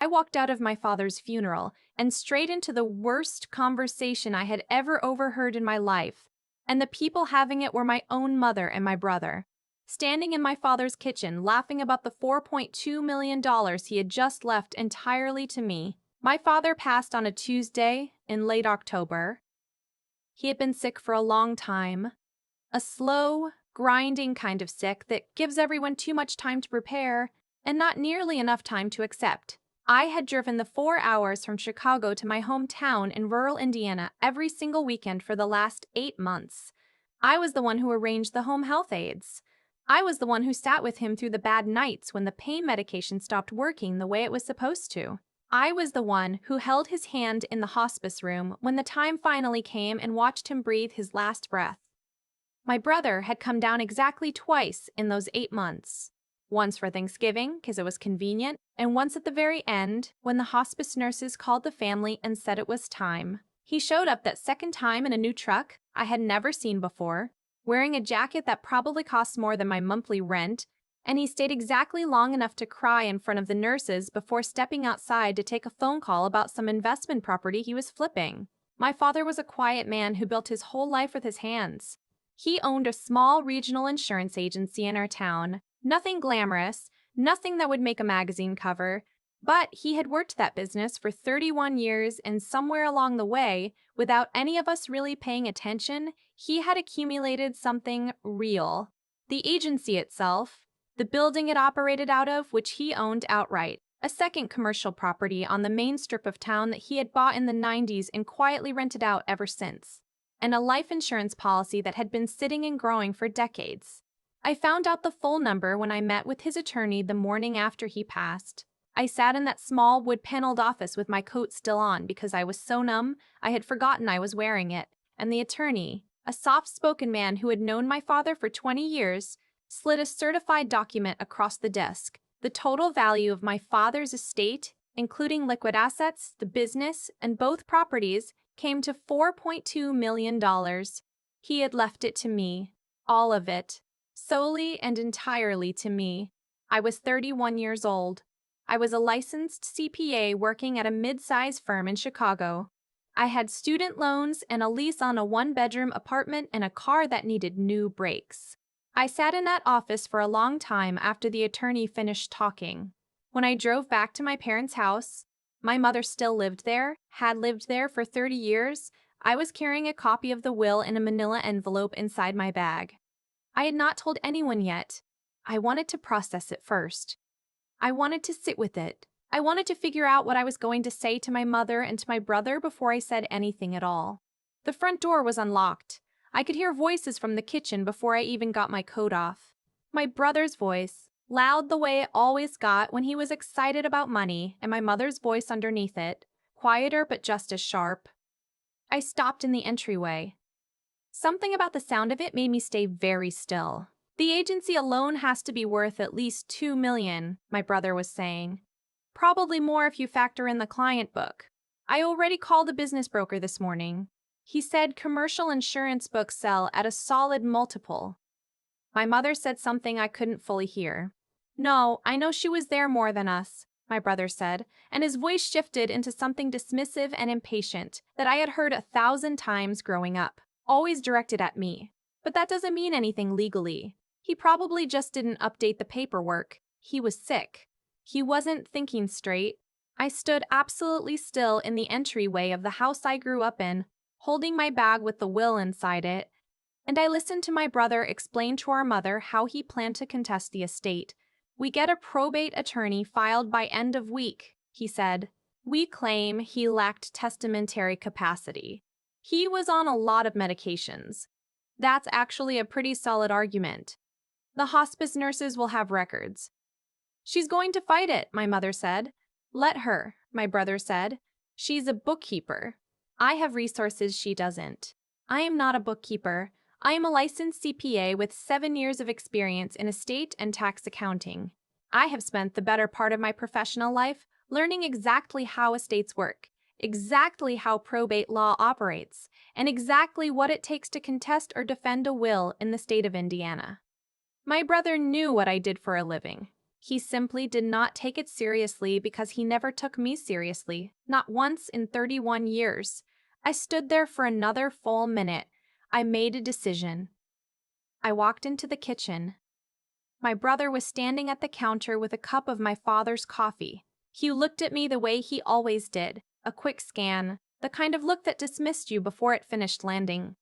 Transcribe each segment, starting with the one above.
I walked out of my father's funeral and straight into the worst conversation I had ever overheard in my life, and the people having it were my own mother and my brother, standing in my father's kitchen laughing about the $4.2 million he had just left entirely to me. My father passed on a Tuesday in late October. He had been sick for a long time, a slow, grinding kind of sick that gives everyone too much time to prepare and not nearly enough time to accept. I had driven the 4 hours from Chicago to my hometown in rural Indiana every single weekend for the last 8 months. I was the one who arranged the home health aides. I was the one who sat with him through the bad nights when the pain medication stopped working the way it was supposed to. I was the one who held his hand in the hospice room when the time finally came and watched him breathe his last breath. My brother had come down exactly twice in those 8 months. Once for Thanksgiving, because it was convenient, and once at the very end, when the hospice nurses called the family and said it was time. He showed up that second time in a new truck I had never seen before, wearing a jacket that probably cost more than my monthly rent, and he stayed exactly long enough to cry in front of the nurses before stepping outside to take a phone call about some investment property he was flipping. My father was a quiet man who built his whole life with his hands. He owned a small regional insurance agency in our town. Nothing glamorous, nothing that would make a magazine cover, but he had worked that business for 31 years, and somewhere along the way, without any of us really paying attention, he had accumulated something real. The agency itself, the building it operated out of, which he owned outright, a second commercial property on the main strip of town that he had bought in the 90s and quietly rented out ever since, and a life insurance policy that had been sitting and growing for decades. I found out the full number when I met with his attorney the morning after he passed. I sat in that small wood-paneled office with my coat still on because I was so numb I had forgotten I was wearing it, and the attorney, a soft-spoken man who had known my father for 20 years, slid a certified document across the desk. The total value of my father's estate, including liquid assets, the business, and both properties, came to $4.2 million. He had left it to me, all of it. Solely and entirely to me. I was 31 years old. I was a licensed CPA working at a mid-size firm in Chicago. I had student loans and a lease on a one-bedroom apartment and a car that needed new brakes. I sat in that office for a long time after the attorney finished talking. When I drove back to my parents' house, my mother still lived there, had lived there for 30 years, I was carrying a copy of the will in a manila envelope inside my bag. I had not told anyone yet. I wanted to process it first. I wanted to sit with it. I wanted to figure out what I was going to say to my mother and to my brother before I said anything at all. The front door was unlocked. I could hear voices from the kitchen before I even got my coat off. My brother's voice, loud the way it always got when he was excited about money, and my mother's voice underneath it, quieter but just as sharp. I stopped in the entryway. Something about the sound of it made me stay very still. The agency alone has to be worth at least $2 million, my brother was saying. Probably more if you factor in the client book. I already called a business broker this morning. He said commercial insurance books sell at a solid multiple. My mother said something I couldn't fully hear. No, I know she was there more than us, my brother said, and his voice shifted into something dismissive and impatient that I had heard 1,000 times growing up. Always directed at me. But that doesn't mean anything legally. He probably just didn't update the paperwork. He was sick. He wasn't thinking straight. I stood absolutely still in the entryway of the house I grew up in, holding my bag with the will inside it, and I listened to my brother explain to our mother how he planned to contest the estate. We get a probate attorney filed by end of week, he said. We claim he lacked testamentary capacity. He was on a lot of medications. That's actually a pretty solid argument. The hospice nurses will have records. She's going to fight it, my mother said. Let her, my brother said. She's a bookkeeper. I have resources she doesn't. I am not a bookkeeper. I am a licensed CPA with 7 years of experience in estate and tax accounting. I have spent the better part of my professional life learning exactly how estates work, exactly how probate law operates, and exactly what it takes to contest or defend a will in the state of Indiana. My brother knew what I did for a living. He simply did not take it seriously because he never took me seriously, not once in 31 years. I stood there for another full minute. I made a decision. I walked into the kitchen. My brother was standing at the counter with a cup of my father's coffee. He looked at me the way he always did, a quick scan, the kind of look that dismissed you before it finished landing.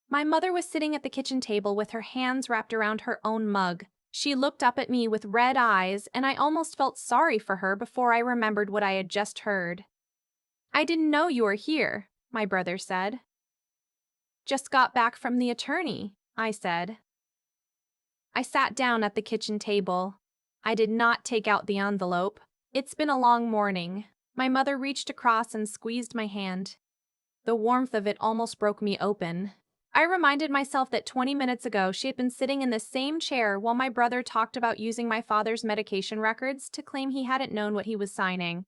My mother was sitting at the kitchen table with her hands wrapped around her own mug. She looked up at me with red eyes, and I almost felt sorry for her before I remembered what I had just heard. "I didn't know you were here," my brother said. "Just got back from the attorney," I said. I sat down at the kitchen table. I did not take out the envelope. "It's been a long morning." My mother reached across and squeezed my hand. The warmth of it almost broke me open. I reminded myself that 20 minutes ago she had been sitting in the same chair while my brother talked about using my father's medication records to claim he hadn't known what he was signing.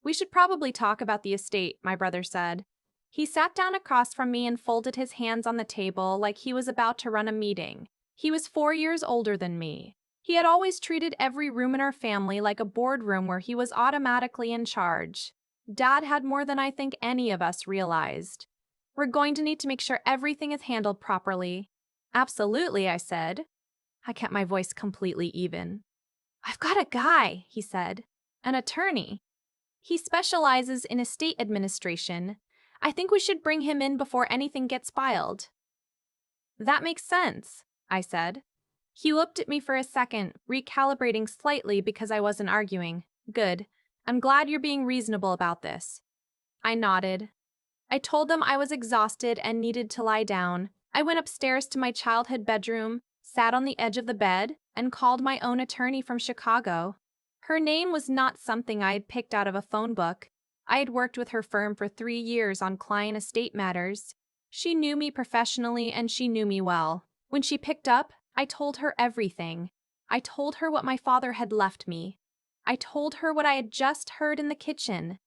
"We should probably talk about the estate," my brother said. He sat down across from me and folded his hands on the table like he was about to run a meeting. He was 4 years older than me. He had always treated every room in our family like a boardroom where he was automatically in charge. Dad had more than I think any of us realized. "We're going to need to make sure everything is handled properly." "Absolutely," I said. I kept my voice completely even. "I've got a guy," he said. "An attorney. He specializes in estate administration. I think we should bring him in before anything gets filed." "That makes sense," I said. He looked at me for a second, recalibrating slightly because I wasn't arguing. "Good. I'm glad you're being reasonable about this." I nodded. I told them I was exhausted and needed to lie down. I went upstairs to my childhood bedroom, sat on the edge of the bed, and called my own attorney from Chicago. Her name was not something I had picked out of a phone book. I had worked with her firm for 3 years on client estate matters. She knew me professionally and she knew me well. When she picked up, I told her everything. I told her what my father had left me. I told her what I had just heard in the kitchen.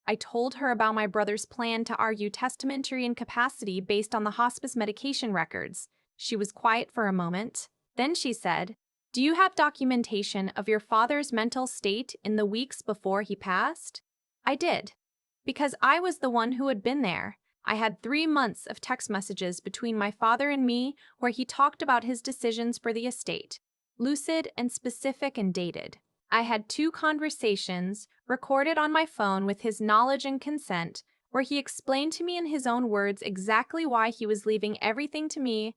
I told her about my brother's plan to argue testamentary incapacity based on the hospice medication records. She was quiet for a moment. Then she said, "Do you have documentation of your father's mental state in the weeks before he passed?" I did, because I was the one who had been there. I had 3 months of text messages between my father and me where he talked about his decisions for the estate, lucid and specific and dated. I had 2 conversations recorded on my phone with his knowledge and consent where he explained to me in his own words exactly why he was leaving everything to me,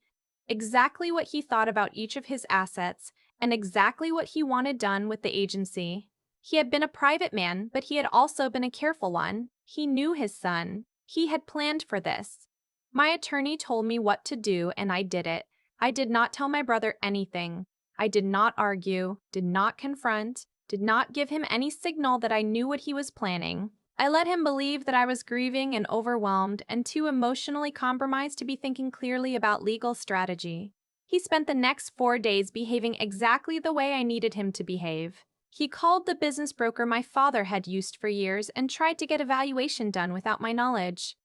exactly what he thought about each of his assets, and exactly what he wanted done with the agency. He had been a private man, but he had also been a careful one. He knew his son. He had planned for this. My attorney told me what to do, and I did it. I did not tell my brother anything. I did not argue, did not confront, did not give him any signal that I knew what he was planning. I let him believe that I was grieving and overwhelmed and too emotionally compromised to be thinking clearly about legal strategy. He spent the next 4 days behaving exactly the way I needed him to behave. He called the business broker my father had used for years and tried to get a valuation done without my knowledge.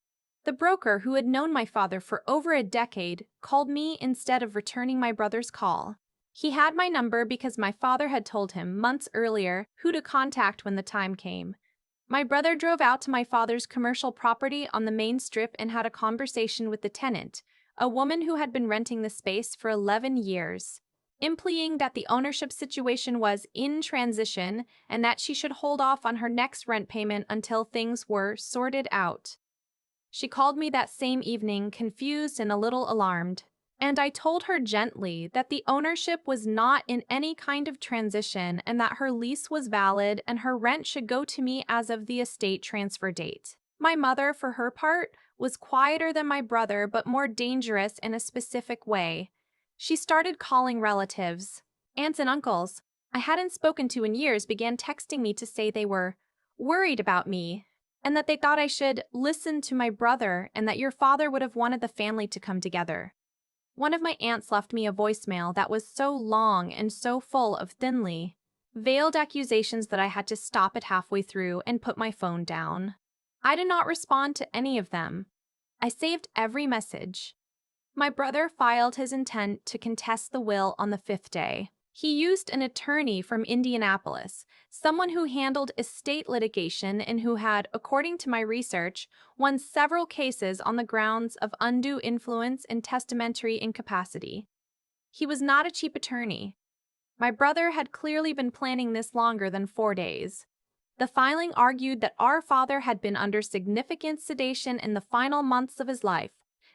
The broker, who had known my father for over a decade, called me instead of returning my brother's call. He had my number because my father had told him months earlier who to contact when the time came. My brother drove out to my father's commercial property on the main strip and had a conversation with the tenant, a woman who had been renting the space for 11 years, implying that the ownership situation was in transition and that she should hold off on her next rent payment until things were sorted out. She called me that same evening, confused and a little alarmed, and I told her gently that the ownership was not in any kind of transition and that her lease was valid and her rent should go to me as of the estate transfer date. My mother, for her part, was quieter than my brother but more dangerous in a specific way. She started calling relatives. Aunts and uncles I hadn't spoken to in years began texting me to say they were worried about me and that they thought I should listen to my brother and that your father would have wanted the family to come together. One of my aunts left me a voicemail that was so long and so full of thinly veiled accusations that I had to stop it halfway through and put my phone down. I did not respond to any of them. I saved every message. My brother filed his intent to contest the will on the 5th day. He used an attorney from Indianapolis, someone who handled estate litigation and who had, according to my research, won several cases on the grounds of undue influence and testamentary incapacity. He was not a cheap attorney. My brother had clearly been planning this longer than 4 days. The filing argued that our father had been under significant sedation in the final months of his life,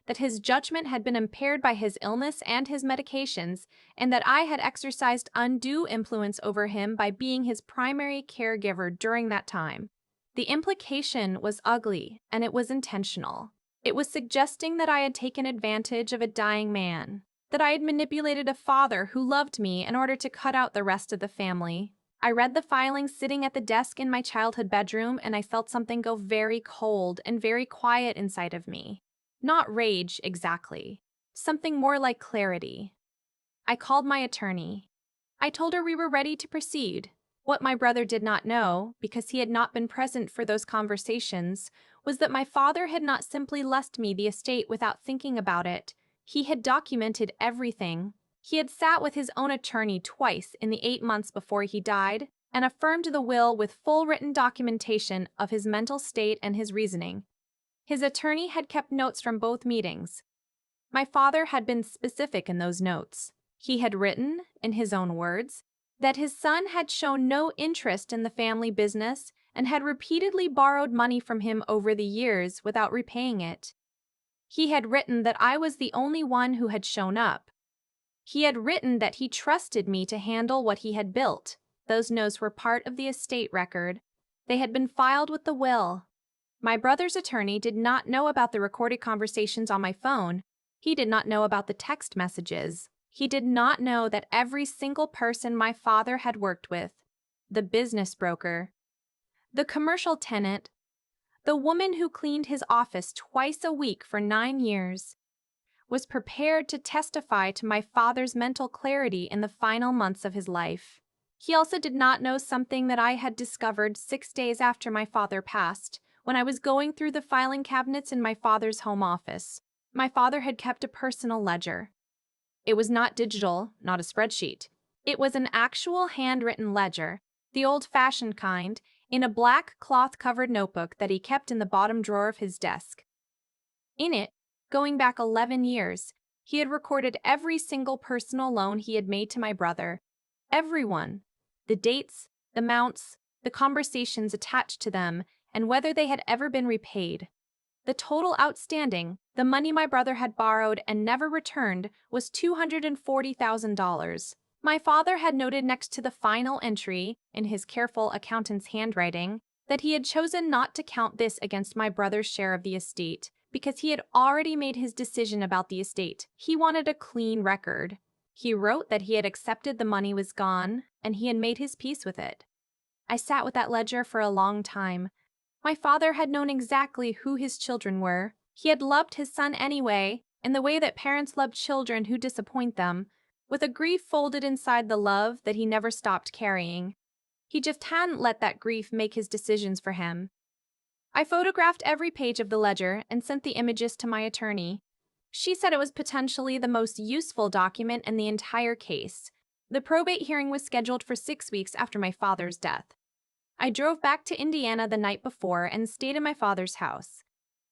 that his judgment had been impaired by his illness and his medications, and that I had exercised undue influence over him by being his primary caregiver during that time. The implication was ugly, and it was intentional. It was suggesting that I had taken advantage of a dying man, that I had manipulated a father who loved me in order to cut out the rest of the family. I read the filing sitting at the desk in my childhood bedroom, and I felt something go very cold and very quiet inside of me. Not rage, exactly. Something more like clarity. I called my attorney. I told her we were ready to proceed. What my brother did not know, because he had not been present for those conversations, was that my father had not simply left me the estate without thinking about it. He had documented everything. He had sat with his own attorney twice in the 8 months before he died and affirmed the will with full written documentation of his mental state and his reasoning. His attorney had kept notes from both meetings. My father had been specific in those notes. He had written, in his own words, that his son had shown no interest in the family business and had repeatedly borrowed money from him over the years without repaying it. He had written that I was the only one who had shown up. He had written that he trusted me to handle what he had built. Those notes were part of the estate record. They had been filed with the will. My brother's attorney did not know about the recorded conversations on my phone. He did not know about the text messages. He did not know that every single person my father had worked with, the business broker, the commercial tenant, the woman who cleaned his office twice a week for 9 years, was prepared to testify to my father's mental clarity in the final months of his life. He also did not know something that I had discovered 6 days after my father passed, when I was going through the filing cabinets in my father's home office. My father had kept a personal ledger. It was not digital, not a spreadsheet. It was an actual handwritten ledger, the old-fashioned kind, in a black cloth-covered notebook that he kept in the bottom drawer of his desk. In it, going back 11 years, he had recorded every single personal loan he had made to my brother. Everyone. The dates, the amounts, the conversations attached to them, and whether they had ever been repaid. The total outstanding, the money my brother had borrowed and never returned, was $240,000. My father had noted next to the final entry, in his careful accountant's handwriting, that he had chosen not to count this against my brother's share of the estate, because he had already made his decision about the estate. He wanted a clean record. He wrote that he had accepted the money was gone, and he had made his peace with it. I sat with that ledger for a long time. My father had known exactly who his children were. He had loved his son anyway, in the way that parents love children who disappoint them, with a grief folded inside the love that he never stopped carrying. He just hadn't let that grief make his decisions for him. I photographed every page of the ledger and sent the images to my attorney. She said it was potentially the most useful document in the entire case. The probate hearing was scheduled for 6 weeks after my father's death. I drove back to Indiana the night before and stayed in my father's house.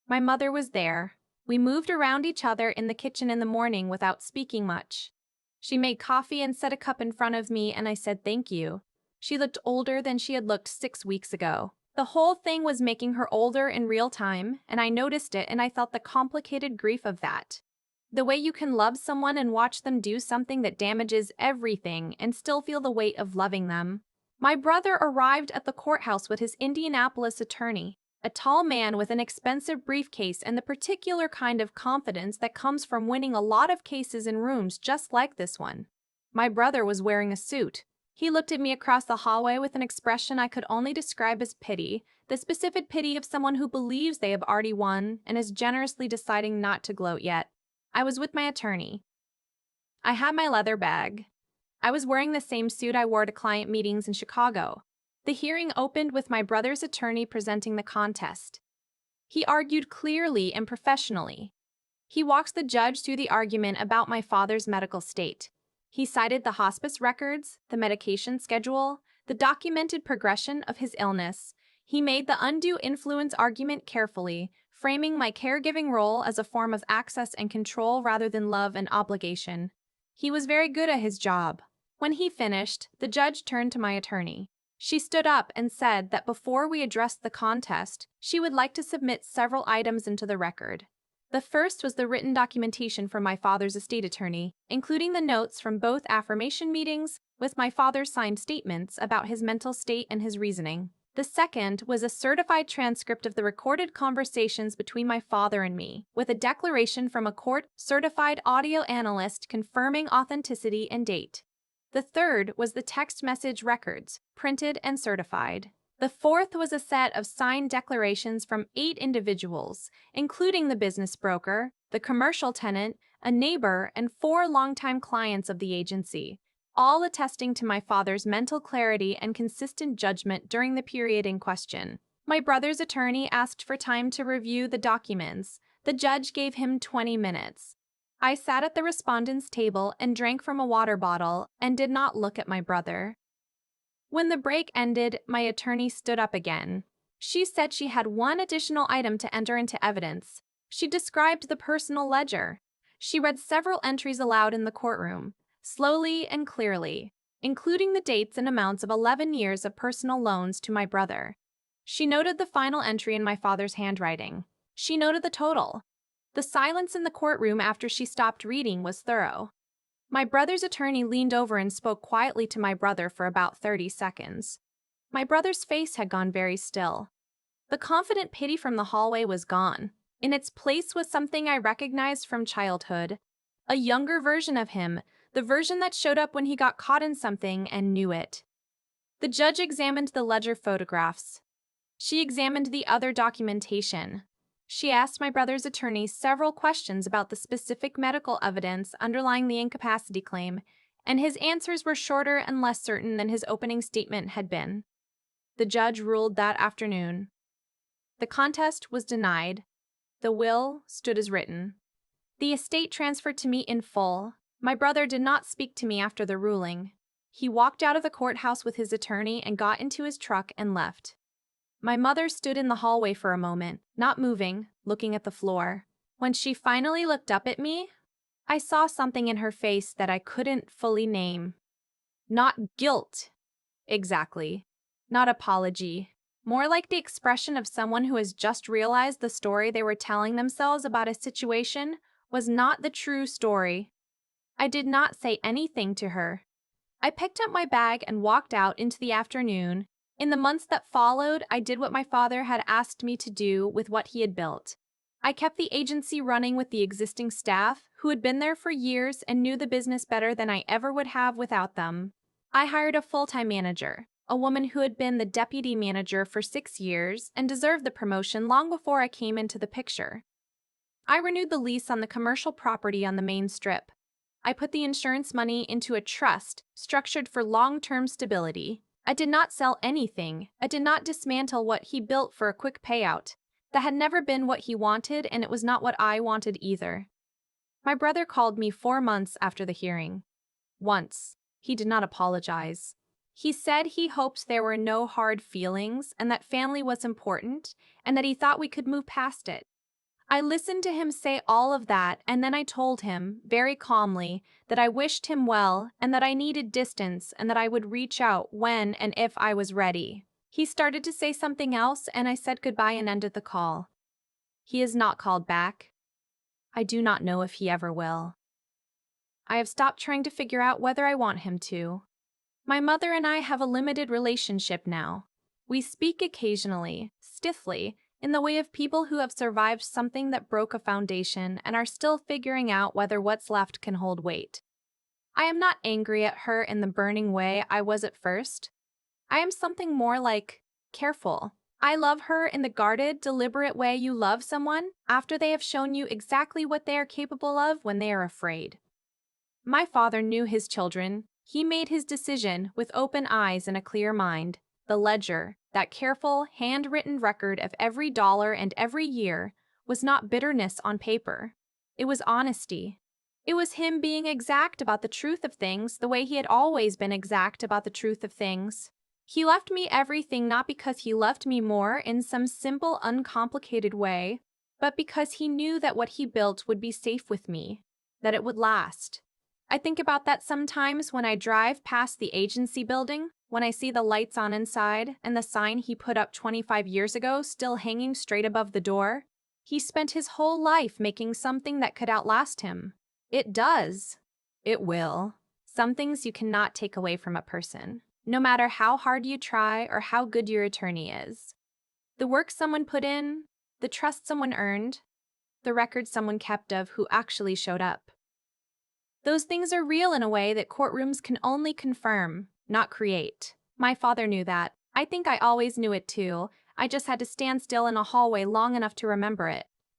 My mother was there. We moved around each other in the kitchen in the morning without speaking much. She made coffee and set a cup in front of me, and I said thank you. She looked older than she had looked 6 weeks ago. The whole thing was making her older in real time, and I noticed it, and I felt the complicated grief of that. The way you can love someone and watch them do something that damages everything and still feel the weight of loving them. My brother arrived at the courthouse with his Indianapolis attorney, a tall man with an expensive briefcase and the particular kind of confidence that comes from winning a lot of cases in rooms just like this one. My brother was wearing a suit. He looked at me across the hallway with an expression I could only describe as pity, the specific pity of someone who believes they have already won and is generously deciding not to gloat yet. I was with my attorney. I had my leather bag. I was wearing the same suit I wore to client meetings in Chicago. The hearing opened with my brother's attorney presenting the contest. He argued clearly and professionally. He walked the judge through the argument about my father's medical state. He cited the hospice records, the medication schedule, the documented progression of his illness. He made the undue influence argument carefully, framing my caregiving role as a form of access and control rather than love and obligation. He was very good at his job. When he finished, the judge turned to my attorney. She stood up and said that before we addressed the contest, she would like to submit several items into the record. The first was the written documentation from my father's estate attorney, including the notes from both affirmation meetings with my father's signed statements about his mental state and his reasoning. The second was a certified transcript of the recorded conversations between my father and me, with a declaration from a court-certified audio analyst confirming authenticity and date. The third was the text message records, printed and certified. The fourth was a set of signed declarations from 8 individuals, including the business broker, the commercial tenant, a neighbor, and 4 longtime clients of the agency, all attesting to my father's mental clarity and consistent judgment during the period in question. My brother's attorney asked for time to review the documents. The judge gave him 20 minutes. I sat at the respondent's table and drank from a water bottle and did not look at my brother. When the break ended, my attorney stood up again. She said she had one additional item to enter into evidence. She described the personal ledger. She read several entries aloud in the courtroom, slowly and clearly, including the dates and amounts of 11 years of personal loans to my brother. She noted the final entry in my father's handwriting. She noted the total. The silence in the courtroom after she stopped reading was thorough. My brother's attorney leaned over and spoke quietly to my brother for about 30 seconds. My brother's face had gone very still. The confident pity from the hallway was gone. In its place was something I recognized from childhood. A younger version of him, the version that showed up when he got caught in something and knew it. The judge examined the ledger photographs. She examined the other documentation. She asked my brother's attorney several questions about the specific medical evidence underlying the incapacity claim, and his answers were shorter and less certain than his opening statement had been. The judge ruled that afternoon. The contest was denied. The will stood as written. The estate transferred to me in full. My brother did not speak to me after the ruling. He walked out of the courthouse with his attorney and got into his truck and left. My mother stood in the hallway for a moment, not moving, looking at the floor. When she finally looked up at me, I saw something in her face that I couldn't fully name. Not guilt, exactly. Not apology. More like the expression of someone who has just realized the story they were telling themselves about a situation was not the true story. I did not say anything to her. I picked up my bag and walked out into the afternoon. In the months that followed, I did what my father had asked me to do with what he had built. I kept the agency running with the existing staff, who had been there for years and knew the business better than I ever would have without them. I hired a full-time manager, a woman who had been the deputy manager for 6 years and deserved the promotion long before I came into the picture. I renewed the lease on the commercial property on the main strip. I put the insurance money into a trust structured for long-term stability. I did not sell anything. I did not dismantle what he built for a quick payout. That had never been what he wanted, and it was not what I wanted either. My brother called me 4 months after the hearing. Once. He did not apologize. He said he hoped there were no hard feelings and that family was important and that he thought we could move past it. I listened to him say all of that, and then I told him, very calmly, that I wished him well and that I needed distance and that I would reach out when and if I was ready. He started to say something else, and I said goodbye and ended the call. He has not called back. I do not know if he ever will. I have stopped trying to figure out whether I want him to. My mother and I have a limited relationship now. We speak occasionally, stiffly, in the way of people who have survived something that broke a foundation and are still figuring out whether what's left can hold weight. I am not angry at her in the burning way I was at first. I am something more like careful. I love her in the guarded, deliberate way you love someone after they have shown you exactly what they are capable of when they are afraid. My father knew his children. He made his decision with open eyes and a clear mind. The ledger, that careful, handwritten record of every dollar and every year, was not bitterness on paper. It was honesty. It was him being exact about the truth of things the way he had always been exact about the truth of things. He left me everything not because he loved me more in some simple, uncomplicated way, but because he knew that what he built would be safe with me, that it would last. I think about that sometimes when I drive past the agency building, when I see the lights on inside and the sign he put up 25 years ago still hanging straight above the door. He spent his whole life making something that could outlast him. It does. It will. Some things you cannot take away from a person, no matter how hard you try or how good your attorney is. The work someone put in, the trust someone earned, the record someone kept of who actually showed up. Those things are real in a way that courtrooms can only confirm, not create. My father knew that. I think I always knew it too. I just had to stand still in a hallway long enough to remember it.